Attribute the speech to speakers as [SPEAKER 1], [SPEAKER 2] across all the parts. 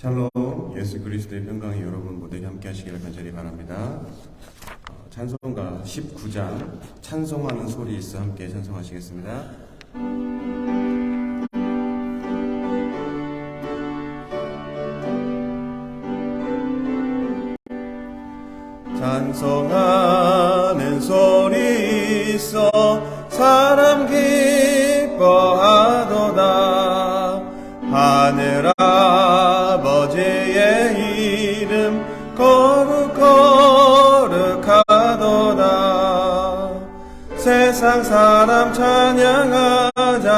[SPEAKER 1] 샬롬, 예수 그리스도의 평강이 여러분 모두에게 함께 하시기를 간절히 바랍니다. 찬송가 19장 찬송하는 소리 있어 함께 찬송하시겠습니다. 찬송하는 소리 있어 사람 기뻐하도다. 하늘 아버지의 이름 거룩하도다. 세상 사람 찬양하자.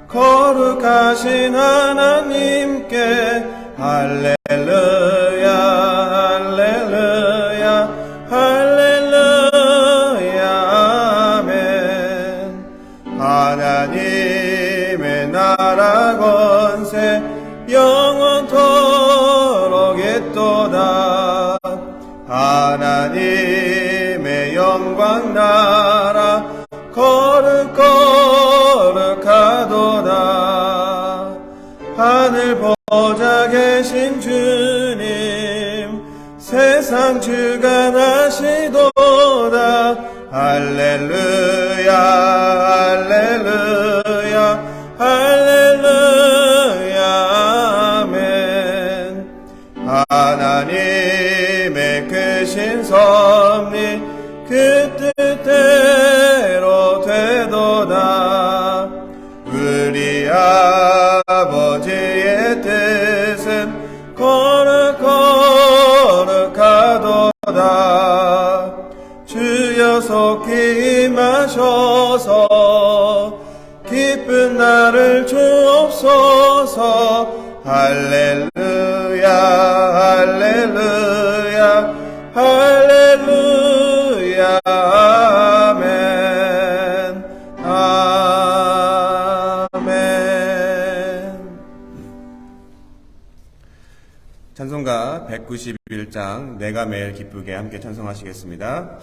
[SPEAKER 1] 거룩하신 하나님께 할렐루야 할렐루야 할렐루야 아멘. 하나님의 나라 권세 영원토록 있도다. 하나님의 영광 나라 거룩하도다. 하늘 보좌 계신 주님 세상 주가 나시도다. 할렐루야 할렐루야 할렐루야 아멘. 하나님의 크신 섭리 그 뜻대로 되도다. 우리 아버지의 뜻은 거룩하도다. 주여 속히 임하셔서 기쁜 날을 주옵소서. 할렐루야 할렐루야 할렐루야 아멘 아멘. 찬송가 191장 내가 매일 기쁘게 함께 찬송하시겠습니다.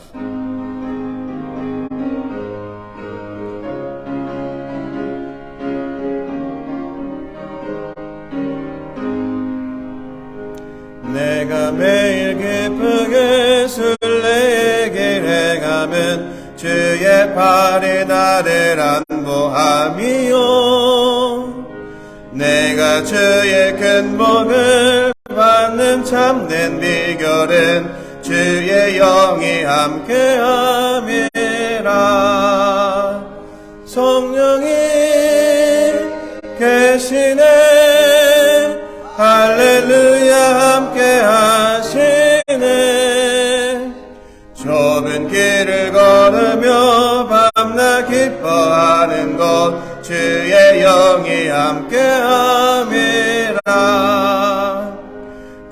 [SPEAKER 1] 내가 매일 기쁘게 순례의 길 행하면 주의 팔이 나를 안보함이요. 내가 주의 큰 복을 받는 참된 비결은 주의 영이 함께함이라. 성령이 계시네 할렐루야 함께 하시네. 좁은 길을 걸으며 밤낮 기뻐하는 것 주의 영이 함께 함이라.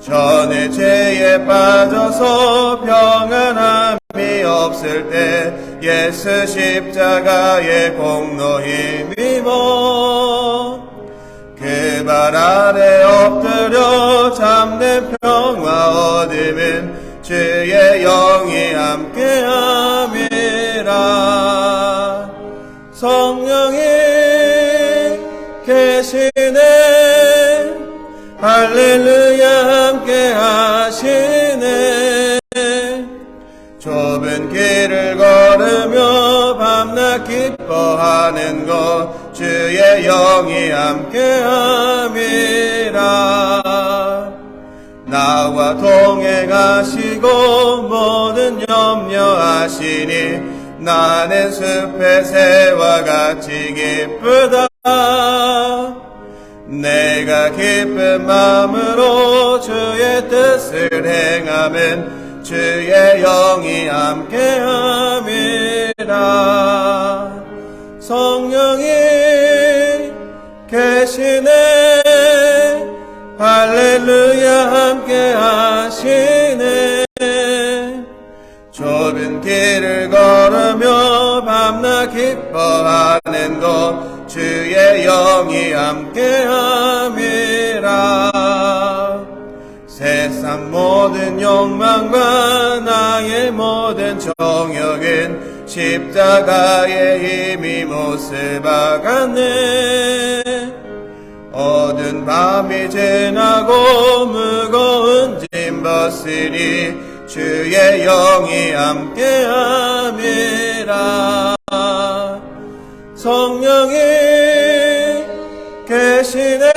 [SPEAKER 1] 전에 죄에 빠져서 평안함이 없을 때 예수 십자가의 공로 힘입어 그 발 아래 엎드려 참된 평화 얻으면 주의 영이 함께함이라. 성령이 계시네 할렐루야 함께하시네. 좁은 길을 걸으며 밤낮 기뻐하는 것 주의 영이 함께함이라. 나와 동행하시고 모든 염려하시니 나는 숲의 새와 같이 기쁘다. 내가 기쁜 마음으로 주의 뜻을 행하면 주의 영이 함께함이라. 성령이 계시네 할렐루야 함께하시네. 좁은 길을 걸으며 밤낮 기뻐하는 것 주의 영이 함께함이라. 세상 모든 욕망과 나의 모든 정욕은 십자가의 힘이 못을 박았네. 어두운 밤이 지나고 왔으니 주의 영이 함께함이라. 성령이 계시네.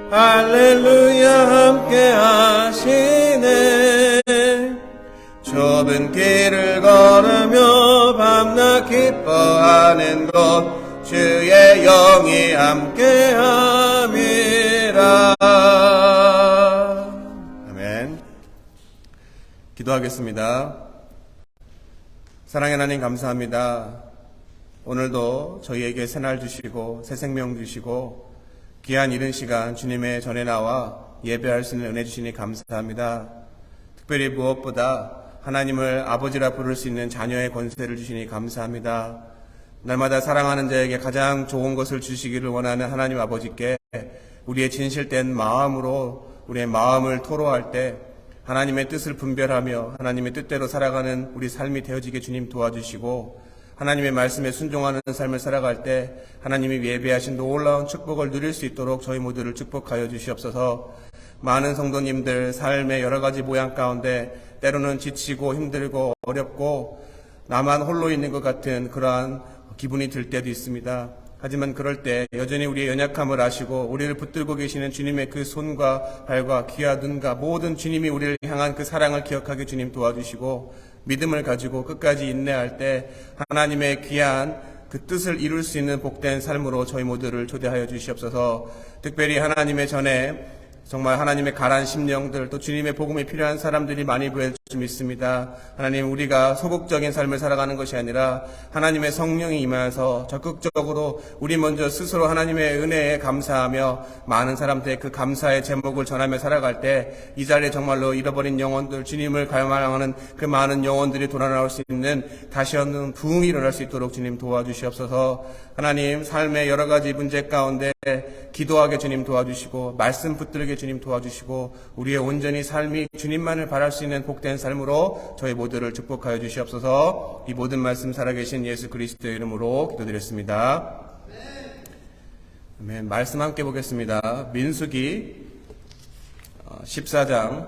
[SPEAKER 1] 할렐루야 함께 하시네. 좁은 길을 걸으며 밤낮 기뻐하는 것 주의 영이 함께함이라. 아멘. 기도하겠습니다. 사랑의 하나님 감사합니다. 오늘도 저희에게 새날 주시고 새 생명 주시고 귀한 이른 시간 주님의 전에 나와 예배할 수 있는 은혜 주시니 감사합니다. 특별히 무엇보다 하나님을 아버지라 부를 수 있는 자녀의 권세를 주시니 감사합니다. 날마다 사랑하는 자에게 가장 좋은 것을 주시기를 원하는 하나님 아버지께 우리의 진실된 마음으로 우리의 마음을 토로할 때 하나님의 뜻을 분별하며 하나님의 뜻대로 살아가는 우리 삶이 되어지게 주님 도와주시고, 하나님의 말씀에 순종하는 삶을 살아갈 때 하나님이 예배하신 놀라운 축복을 누릴 수 있도록 저희 모두를 축복하여 주시옵소서. 많은 성도님들 삶의 여러 가지 모양 가운데 때로는 지치고 힘들고 어렵고 나만 홀로 있는 것 같은 그러한 기분이 들 때도 있습니다. 하지만 그럴 때 여전히 우리의 연약함을 아시고 우리를 붙들고 계시는 주님의 그 손과 발과 귀와 눈과 모든 주님이 우리를 향한 그 사랑을 기억하게 주님 도와주시고, 믿음을 가지고 끝까지 인내할 때 하나님의 귀한 그 뜻을 이룰 수 있는 복된 삶으로 저희 모두를 초대하여 주시옵소서. 특별히 하나님의 전에 정말 하나님의 가란 심령들, 또 주님의 복음이 필요한 사람들이 많이 보일 줄 믿습니다. 하나님, 우리가 소극적인 삶을 살아가는 것이 아니라 하나님의 성령이 임하여서 적극적으로 우리 먼저 스스로 하나님의 은혜에 감사하며 많은 사람들의 그 감사의 제목을 전하며 살아갈 때 이 자리에 정말로 잃어버린 영혼들, 주님을 갈망하는 그 많은 영혼들이 돌아나올 수 있는 다시 한번 부흥이 일어날 수 있도록 주님 도와주시옵소서. 하나님, 삶의 여러 가지 문제 가운데 기도하게 주님 도와주시고, 말씀 붙들게 주님 도와주시고, 우리의 온전히 삶이 주님만을 바랄 수 있는 복된 삶으로 저희 모두를 축복하여 주시옵소서. 이 모든 말씀 살아계신 예수 그리스도의 이름으로 기도드렸습니다. 아멘. 말씀 함께 보겠습니다. 민수기 14장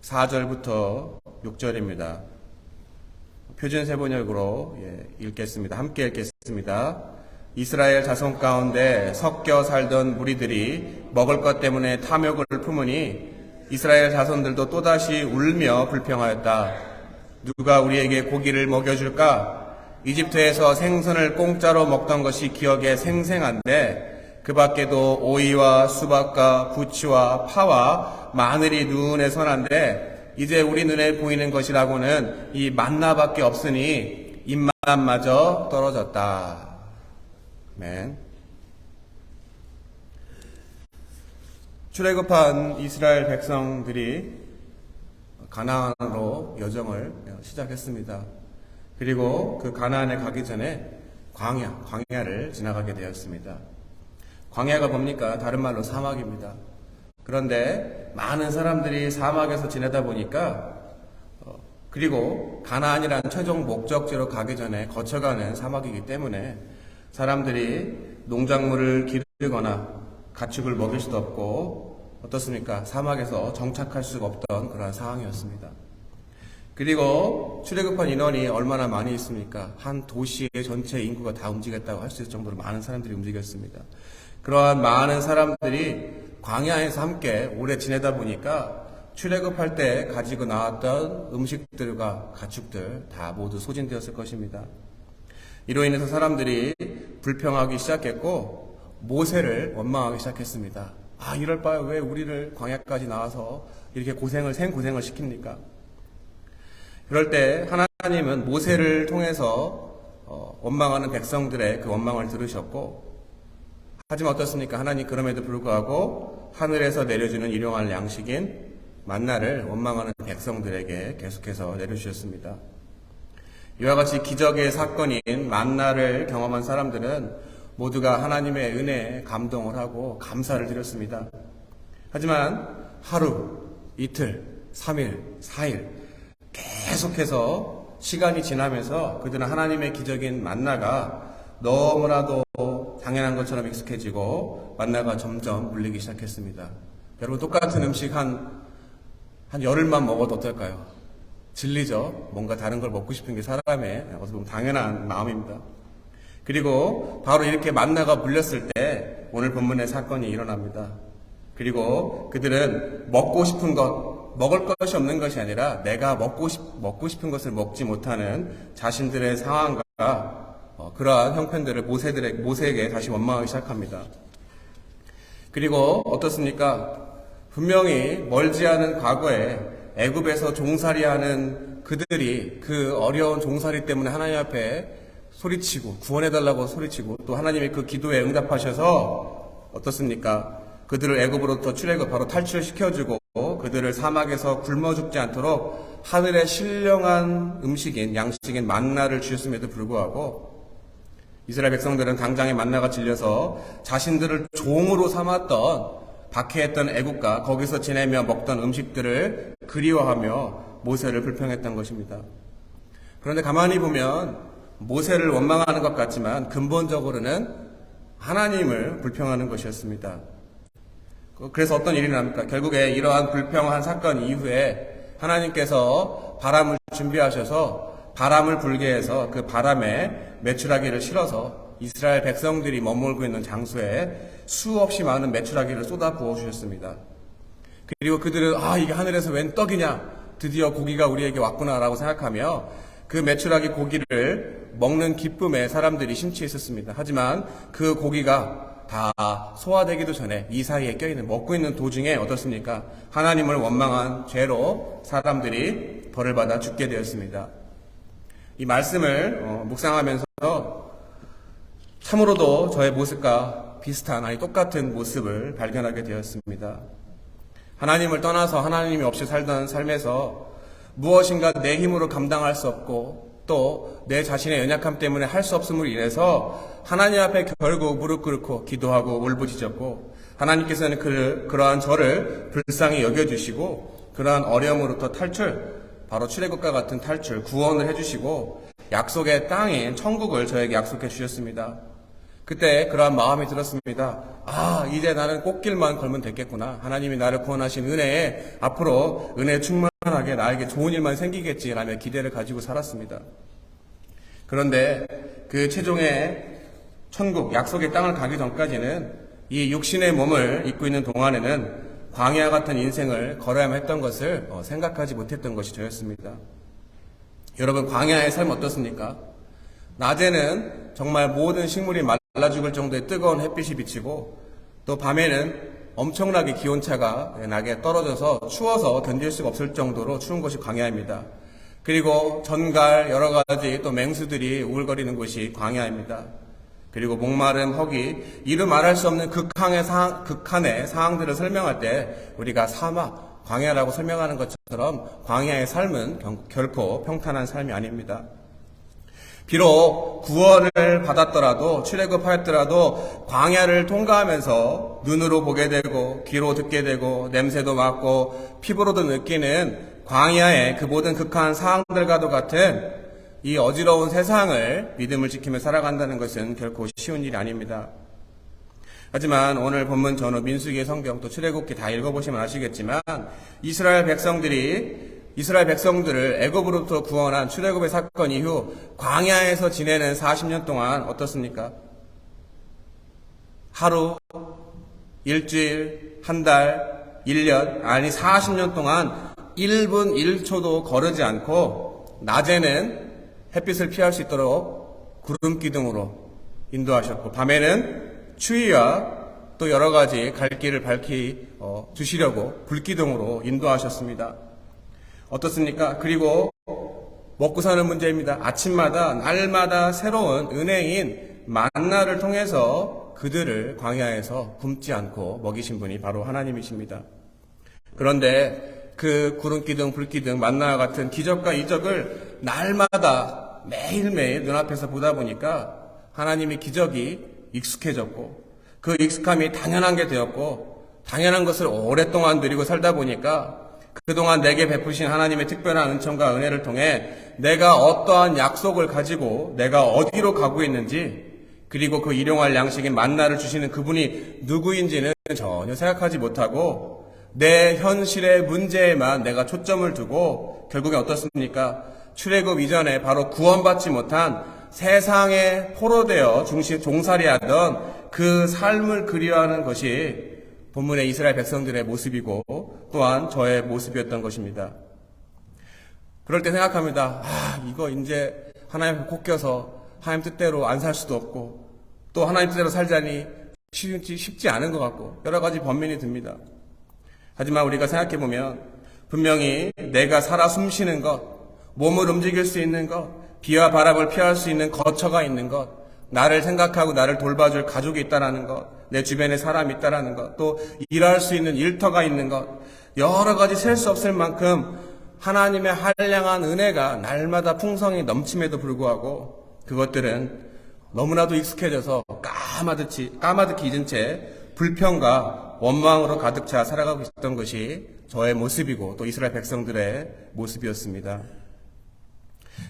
[SPEAKER 1] 4절부터 6절입니다. 표준세번역으로 읽겠습니다. 함께 읽겠습니다. 이스라엘 자손 가운데 섞여 살던 무리들이 먹을 것 때문에 탐욕을 품으니 이스라엘 자손들도 또다시 울며 불평하였다. 누가 우리에게 고기를 먹여줄까? 이집트에서 생선을 공짜로 먹던 것이 기억에 생생한데 그 밖에도 오이와 수박과 부추와 파와 마늘이 눈에 선한데 이제 우리 눈에 보이는 것이라고는 이 만나밖에 없으니 입맛마저 떨어졌다. 아멘. 출애굽한 이스라엘 백성들이 가나안으로 여정을 시작했습니다. 그리고 그 가나안에 가기 전에 광야를 지나가게 되었습니다. 광야가 뭡니까? 다른 말로 사막입니다. 그런데 많은 사람들이 사막에서 지내다 보니까 그리고 가나안이라는 최종 목적지로 가기 전에 거쳐가는 사막이기 때문에 사람들이 농작물을 기르거나 가축을 먹일 수도 없고 어떻습니까? 사막에서 정착할 수가 없던 그런 상황이었습니다. 그리고 출애굽한 인원이 얼마나 많이 있습니까? 한 도시의 전체 인구가 다 움직였다고 할 수 있을 정도로 많은 사람들이 움직였습니다. 그러한 많은 사람들이 광야에서 함께 오래 지내다 보니까 출애굽할 때 가지고 나왔던 음식들과 가축들 다 모두 소진되었을 것입니다. 이로 인해서 사람들이 불평하기 시작했고 모세를 원망하기 시작했습니다. 이럴 바에 왜 우리를 광야까지 나와서 이렇게 생고생을 시킵니까? 그럴 때 하나님은 모세를 통해서 원망하는 백성들의 그 원망을 들으셨고, 하지만 어떻습니까? 하나님 그럼에도 불구하고 하늘에서 내려주는 일용할 양식인 만나를 원망하는 백성들에게 계속해서 내려주셨습니다. 이와 같이 기적의 사건인 만나를 경험한 사람들은 모두가 하나님의 은혜에 감동을 하고 감사를 드렸습니다. 하지만 하루, 이틀, 3일, 4일 계속해서 시간이 지나면서 그들은 하나님의 기적인 만나가 너무나도 당연한 것처럼 익숙해지고 만나가 점점 물리기 시작했습니다. 여러분, 똑같은 음식 한 열흘만 먹어도 어떨까요? 질리죠? 뭔가 다른 걸 먹고 싶은 게 사람의 어떻게 보면 당연한 마음입니다. 그리고 바로 이렇게 만나가 물렸을 때 오늘 본문의 사건이 일어납니다. 그리고 그들은 먹고 싶은 것, 먹을 것이 없는 것이 아니라 내가 먹고 싶은 것을 먹지 못하는 자신들의 상황과 그러한 형편들을 모세에게 다시 원망하기 시작합니다. 그리고 어떻습니까? 분명히 멀지 않은 과거에 애굽에서 종살이하는 그들이 그 어려운 종살이 때문에 하나님 앞에 소리치고 구원해달라고 소리치고 또 하나님이 그 기도에 응답하셔서 어떻습니까? 그들을 애굽으로부터 출애굽 바로 탈출시켜주고 그들을 사막에서 굶어 죽지 않도록 하늘의 신령한 음식인 양식인 만나를 주셨음에도 불구하고 이스라엘 백성들은 당장에 만나가 질려서 자신들을 종으로 삼았던 박해했던 애국과 거기서 지내며 먹던 음식들을 그리워하며 모세를 불평했던 것입니다. 그런데 가만히 보면 모세를 원망하는 것 같지만 근본적으로는 하나님을 불평하는 것이었습니다. 그래서 어떤 일이 납니까? 결국에 이러한 불평한 사건 이후에 하나님께서 바람을 준비하셔서 바람을 불게 해서 그 바람에 메추라기를 실어서 이스라엘 백성들이 머물고 있는 장소에 수없이 많은 메추라기를 쏟아 부어 주셨습니다. 그리고 그들은 이게 하늘에서 웬 떡이냐, 드디어 고기가 우리에게 왔구나라고 생각하며 그 메추라기 고기를 먹는 기쁨에 사람들이 심취해 있었습니다. 하지만 그 고기가 다 소화되기도 전에 이 사이에 껴있는 먹고 있는 도중에 어떻습니까? 하나님을 원망한 죄로 사람들이 벌을 받아 죽게 되었습니다. 이 말씀을 묵상하면서 참으로도 저의 모습과 비슷한 아니 똑같은 모습을 발견하게 되었습니다. 하나님을 떠나서 하나님이 없이 살던 삶에서 무엇인가 내 힘으로 감당할 수 없고 또 내 자신의 연약함 때문에 할 수 없음으로 인해서 하나님 앞에 결국 무릎 꿇고 기도하고 울부짖었고 하나님께서는 그러한 저를 불쌍히 여겨주시고 그러한 어려움으로부터 탈출, 바로 출애굽과 같은 탈출, 구원을 해주시고 약속의 땅인 천국을 저에게 약속해 주셨습니다. 그때 그러한 마음이 들었습니다. 이제 나는 꽃길만 걸면 됐겠구나. 하나님이 나를 구원하신 은혜에 앞으로 은혜 충만하게 나에게 좋은 일만 생기겠지라며 기대를 가지고 살았습니다. 그런데 그 최종의 천국, 약속의 땅을 가기 전까지는 이 육신의 몸을 입고 있는 동안에는 광야 같은 인생을 걸어야만 했던 것을 생각하지 못했던 것이 저였습니다. 여러분, 광야의 삶 어떻습니까? 낮에는 정말 모든 식물이 말라 죽을 정도의 뜨거운 햇빛이 비치고 또 밤에는 엄청나게 기온차가 나게 떨어져서 추워서 견딜 수가 없을 정도로 추운 것이 광야입니다. 그리고 전갈 여러 가지 또 맹수들이 우글거리는 곳이 광야입니다. 그리고 목마름, 허기, 이루 말할 수 없는 극한의 상황들을 설명할 때 우리가 사막, 광야라고 설명하는 것처럼 광야의 삶은 결코 평탄한 삶이 아닙니다. 비록 구원을 받았더라도 출애굽하였더라도 광야를 통과하면서 눈으로 보게 되고 귀로 듣게 되고 냄새도 맡고 피부로도 느끼는 광야의 그 모든 극한 상황들과도 같은 이 어지러운 세상을 믿음을 지키며 살아간다는 것은 결코 쉬운 일이 아닙니다. 하지만 오늘 본문 전후 민수기의 성경 또 출애굽기 다 읽어보시면 아시겠지만 이스라엘 백성들을 애굽으로부터 구원한 출애굽의 사건 이후 광야에서 지내는 40년 동안 어떻습니까? 하루, 일주일, 한 달, 1년, 아니 40년 동안 1분 1초도 거르지 않고 낮에는 햇빛을 피할 수 있도록 구름 기둥으로 인도하셨고 밤에는 추위와 또 여러 가지 갈 길을 밝히 주시려고 불기둥으로 인도하셨습니다. 어떻습니까? 그리고 먹고 사는 문제입니다. 아침마다 날마다 새로운 은혜인 만나를 통해서 그들을 광야에서 굶지 않고 먹이신 분이 바로 하나님이십니다. 그런데 그 구름기둥, 불기둥, 만나와 같은 기적과 이적을 날마다 매일매일 눈앞에서 보다 보니까 하나님의 기적이 익숙해졌고 그 익숙함이 당연한 게 되었고 당연한 것을 오랫동안 누리고 살다 보니까 그동안 내게 베푸신 하나님의 특별한 은총과 은혜를 통해 내가 어떠한 약속을 가지고 내가 어디로 가고 있는지 그리고 그 일용할 양식인 만나를 주시는 그분이 누구인지는 전혀 생각하지 못하고 내 현실의 문제에만 내가 초점을 두고 결국에 어떻습니까? 출애굽 이전에 바로 구원받지 못한 세상에 포로되어 종살이하던 그 삶을 그리워하는 것이 본문의 이스라엘 백성들의 모습이고 또한 저의 모습이었던 것입니다. 그럴 때 생각합니다. 이거 이제 하나님 앞에 꼭 껴서 하나님 뜻대로 안 살 수도 없고 또 하나님 뜻대로 살자니 쉽지 않은 것 같고 여러 가지 번민이 듭니다. 하지만 우리가 생각해보면 분명히 내가 살아 숨쉬는 것, 몸을 움직일 수 있는 것, 비와 바람을 피할 수 있는 거처가 있는 것, 나를 생각하고 나를 돌봐줄 가족이 있다는 것, 내 주변에 사람이 있다는 것, 또 일할 수 있는 일터가 있는 것, 여러 가지 셀 수 없을 만큼 하나님의 한량한 은혜가 날마다 풍성히 넘침에도 불구하고 그것들은 너무나도 익숙해져서 까마득히 잊은 채 불평과 원망으로 가득 차 살아가고 있었던 것이 저의 모습이고 또 이스라엘 백성들의 모습이었습니다.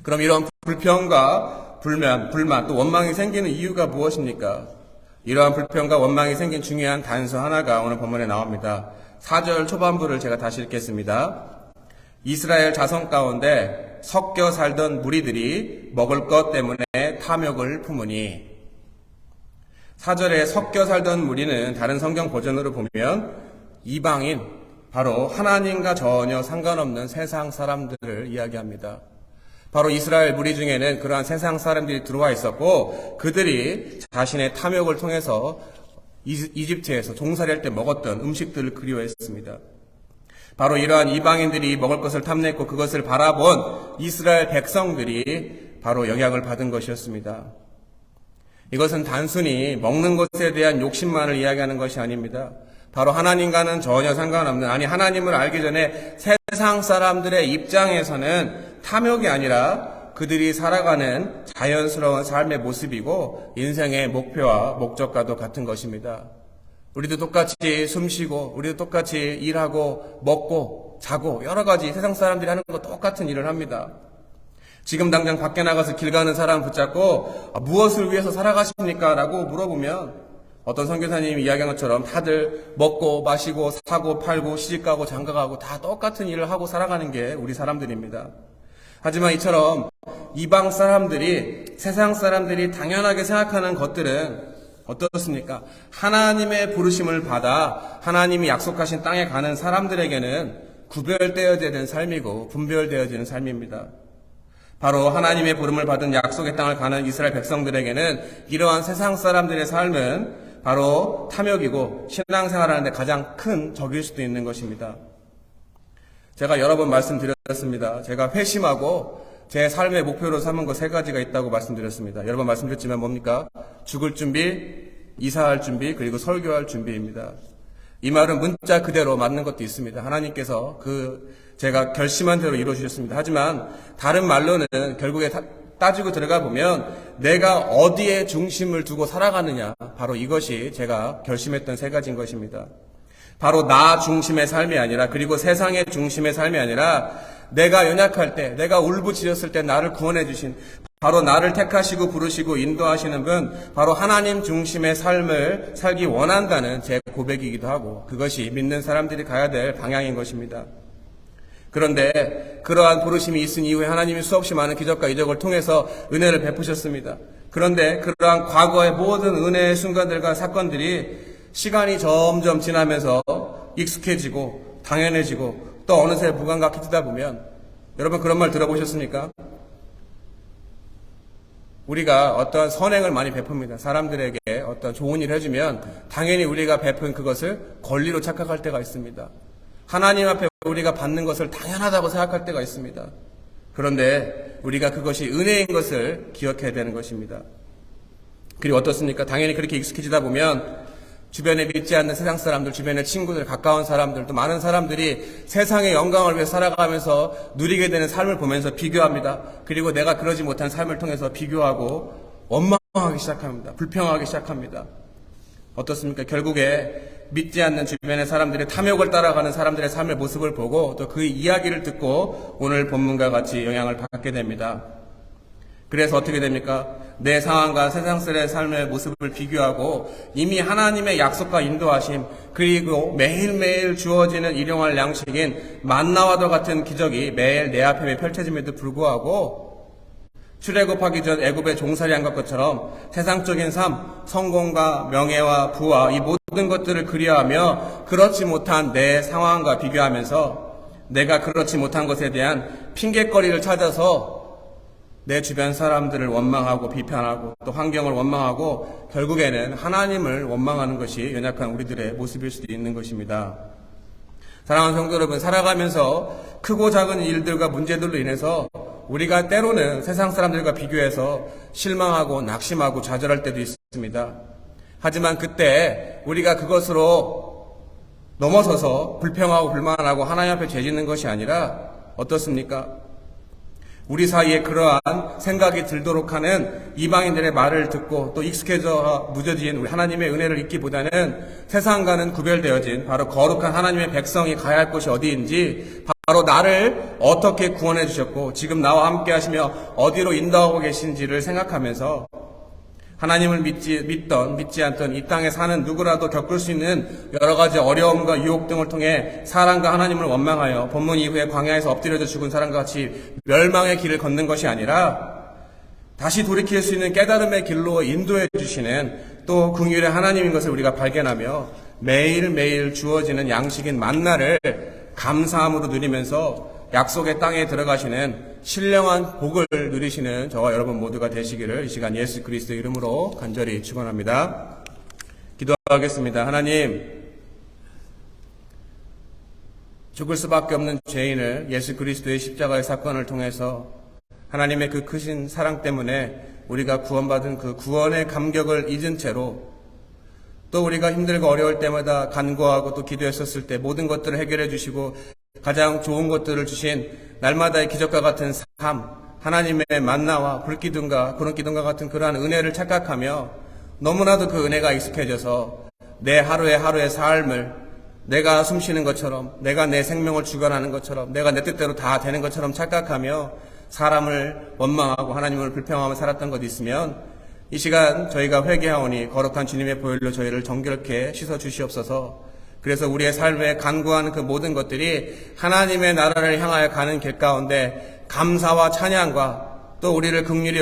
[SPEAKER 1] 그럼 이런 불평과 불만 또 원망이 생기는 이유가 무엇입니까? 이러한 불평과 원망이 생긴 중요한 단서 하나가 오늘 본문에 나옵니다. 4절 초반부를 제가 다시 읽겠습니다. 이스라엘 자손 가운데 섞여 살던 무리들이 먹을 것 때문에 탐욕을 품으니 4절에 섞여 살던 무리는 다른 성경 버전으로 보면 이방인, 바로 하나님과 전혀 상관없는 세상 사람들을 이야기합니다. 바로 이스라엘 무리 중에는 그러한 세상 사람들이 들어와 있었고 그들이 자신의 탐욕을 통해서 이집트에서 종살이할 때 먹었던 음식들을 그리워했습니다. 바로 이러한 이방인들이 먹을 것을 탐냈고 그것을 바라본 이스라엘 백성들이 바로 영향을 받은 것이었습니다. 이것은 단순히 먹는 것에 대한 욕심만을 이야기하는 것이 아닙니다. 바로 하나님과는 전혀 상관없는, 하나님을 알기 전에 세상 사람들의 입장에서는 탐욕이 아니라 그들이 살아가는 자연스러운 삶의 모습이고 인생의 목표와 목적과도 같은 것입니다. 우리도 똑같이 숨쉬고 우리도 똑같이 일하고 먹고 자고 여러 가지 세상 사람들이 하는 것 똑같은 일을 합니다. 지금 당장 밖에 나가서 길 가는 사람 붙잡고 무엇을 위해서 살아가십니까? 라고 물어보면 어떤 선교사님이 이야기한 것처럼 다들 먹고 마시고 사고 팔고 시집가고 장가가고 다 똑같은 일을 하고 살아가는 게 우리 사람들입니다. 하지만 이처럼 이방 사람들이, 세상 사람들이 당연하게 생각하는 것들은 어떻습니까? 하나님의 부르심을 받아 하나님이 약속하신 땅에 가는 사람들에게는 구별되어야 되는 삶이고 분별되어지는 삶입니다. 바로 하나님의 부름을 받은 약속의 땅을 가는 이스라엘 백성들에게는 이러한 세상 사람들의 삶은 바로 탐욕이고 신앙생활하는데 가장 큰 적일 수도 있는 것입니다. 제가 여러 번 말씀드렸습니다. 제가 회심하고 제 삶의 목표로 삼은 것 3가지가 있다고 말씀드렸습니다. 여러 번 말씀드렸지만 뭡니까? 죽을 준비, 이사할 준비, 그리고 설교할 준비입니다. 이 말은 문자 그대로 맞는 것도 있습니다. 하나님께서 제가 결심한 대로 이루어주셨습니다. 하지만 다른 말로는 결국에 따지고 들어가 보면 내가 어디에 중심을 두고 살아가느냐, 바로 이것이 제가 결심했던 3가지인 것입니다. 바로 나 중심의 삶이 아니라, 그리고 세상의 중심의 삶이 아니라 내가 연약할 때, 내가 울부짖었을 때 나를 구원해 주신, 바로 나를 택하시고 부르시고 인도하시는 분, 바로 하나님 중심의 삶을 살기 원한다는 제 고백이기도 하고 그것이 믿는 사람들이 가야 될 방향인 것입니다. 그런데 그러한 부르심이 있은 이후에 하나님이 수없이 많은 기적과 이적을 통해서 은혜를 베푸셨습니다. 그런데 그러한 과거의 모든 은혜의 순간들과 사건들이 시간이 점점 지나면서 익숙해지고 당연해지고 또 어느새 무감각해 뜨다 보면, 여러분 그런 말 들어보셨습니까? 우리가 어떤 선행을 많이 베풉니다. 사람들에게 어떤 좋은 일을 해주면 당연히 우리가 베푼 그것을 권리로 착각할 때가 있습니다. 하나님 앞에 우리가 받는 것을 당연하다고 생각할 때가 있습니다. 그런데 우리가 그것이 은혜인 것을 기억해야 되는 것입니다. 그리고 어떻습니까? 당연히 그렇게 익숙해지다 보면 주변에 믿지 않는 세상 사람들, 주변의 친구들, 가까운 사람들, 또 많은 사람들이 세상의 영광을 위해 살아가면서 누리게 되는 삶을 보면서 비교합니다. 그리고 내가 그러지 못한 삶을 통해서 비교하고 원망하기 시작합니다. 불평하기 시작합니다. 어떻습니까? 결국에 믿지 않는 주변의 사람들의 탐욕을 따라가는 사람들의 삶의 모습을 보고 또 그 이야기를 듣고 오늘 본문과 같이 영향을 받게 됩니다. 그래서 어떻게 됩니까? 내 상황과 세상들의 삶의 모습을 비교하고 이미 하나님의 약속과 인도하심 그리고 매일매일 주어지는 일용할 양식인 만나와도 같은 기적이 매일 내 앞에 펼쳐짐에도 불구하고 출애굽하기 전 애굽에 종살이한 것처럼 세상적인 삶, 성공과 명예와 부와 이 모든 것들을 그리워하며 그렇지 못한 내 상황과 비교하면서 내가 그렇지 못한 것에 대한 핑계거리를 찾아서 내 주변 사람들을 원망하고 비판하고 또 환경을 원망하고 결국에는 하나님을 원망하는 것이 연약한 우리들의 모습일 수도 있는 것입니다. 사랑하는 성도 여러분, 살아가면서 크고 작은 일들과 문제들로 인해서 우리가 때로는 세상 사람들과 비교해서 실망하고 낙심하고 좌절할 때도 있습니다. 하지만 그때 우리가 그것으로 넘어서서 불평하고 불만하고 하나님 앞에 죄짓는 것이 아니라 어떻습니까? 우리 사이에 그러한 생각이 들도록 하는 이방인들의 말을 듣고 또 익숙해져 무뎌진 우리 하나님의 은혜를 잊기보다는 세상과는 구별되어진 바로 거룩한 하나님의 백성이 가야 할 곳이 어디인지 바로 나를 어떻게 구원해 주셨고 지금 나와 함께 하시며 어디로 인도하고 계신지를 생각하면서 하나님을 믿지 않던 이 땅에 사는 누구라도 겪을 수 있는 여러 가지 어려움과 유혹 등을 통해 사람과 하나님을 원망하여 본문 이후에 광야에서 엎드려져 죽은 사람과 같이 멸망의 길을 걷는 것이 아니라 다시 돌이킬 수 있는 깨달음의 길로 인도해 주시는 또 긍휼의 하나님인 것을 우리가 발견하며 매일매일 주어지는 양식인 만나를 감사함으로 누리면서 약속의 땅에 들어가시는 신령한 복을 누리시는 저와 여러분 모두가 되시기를 이 시간 예수 그리스도의 이름으로 간절히 축원합니다. 기도하겠습니다. 하나님, 죽을 수밖에 없는 죄인을 예수 그리스도의 십자가의 사건을 통해서 하나님의 그 크신 사랑 때문에 우리가 구원받은 그 구원의 감격을 잊은 채로 또 우리가 힘들고 어려울 때마다 간구하고 또 기도했었을 때 모든 것들을 해결해 주시고 가장 좋은 것들을 주신 날마다의 기적과 같은 삶, 하나님의 만나와 불기둥과 구름기둥과 같은 그러한 은혜를 착각하며 너무나도 그 은혜가 익숙해져서 내 하루의 삶을 내가 숨쉬는 것처럼 내가 내 생명을 주관하는 것처럼 내가 내 뜻대로 다 되는 것처럼 착각하며 사람을 원망하고 하나님을 불평하며 살았던 것 있으면 이 시간 저희가 회개하오니 거룩한 주님의 보혈로 저희를 정결케 씻어 주시옵소서. 그래서 우리의 삶에 간구하는 그 모든 것들이 하나님의 나라를 향하여 가는 길 가운데 감사와 찬양과 또 우리를 긍휼히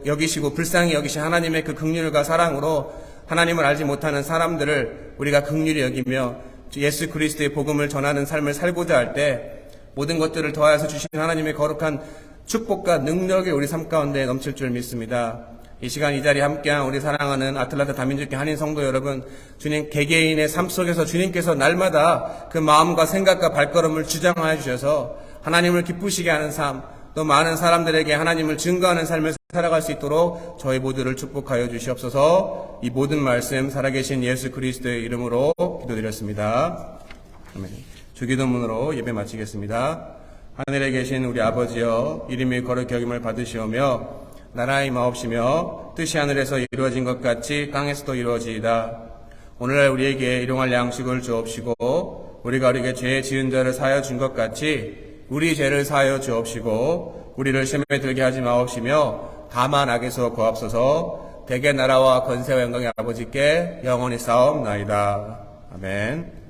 [SPEAKER 1] 여기시고 불쌍히 여기신 하나님의 그 긍휼과 사랑으로 하나님을 알지 못하는 사람들을 우리가 긍휼히 여기며 예수 그리스도의 복음을 전하는 삶을 살고자 할 때 모든 것들을 더하여서 주신 하나님의 거룩한 축복과 능력이 우리 삶 가운데 넘칠 줄 믿습니다. 이 시간 이 자리에 함께한 우리 사랑하는 아틀란타 다민족교 한인 성도 여러분, 주님 개개인의 삶 속에서 주님께서 날마다 그 마음과 생각과 발걸음을 주장하여 주셔서 하나님을 기쁘시게 하는 삶, 또 많은 사람들에게 하나님을 증거하는 삶을 살아갈 수 있도록 저희 모두를 축복하여 주시옵소서. 이 모든 말씀 살아계신 예수 그리스도의 이름으로 기도드렸습니다. 아멘. 주기도문으로 예배 마치겠습니다. 하늘에 계신 우리 아버지여, 이름이 거룩히 여김을 받으시오며 나라의 마옵시며 뜻이 하늘에서 이루어진 것 같이 땅에서도 이루어지이다. 오늘날 우리에게 일용할 양식을 주옵시고 우리가 우리에게 죄 지은 자를 사하여 준 것 같이 우리 죄를 사하여 주옵시고 우리를 시험에 들게 하지 마옵시며 다만 악에서 구하옵소서. 대개 나라와 권세와 영광의 아버지께 영원히 싸움나이다. 아멘.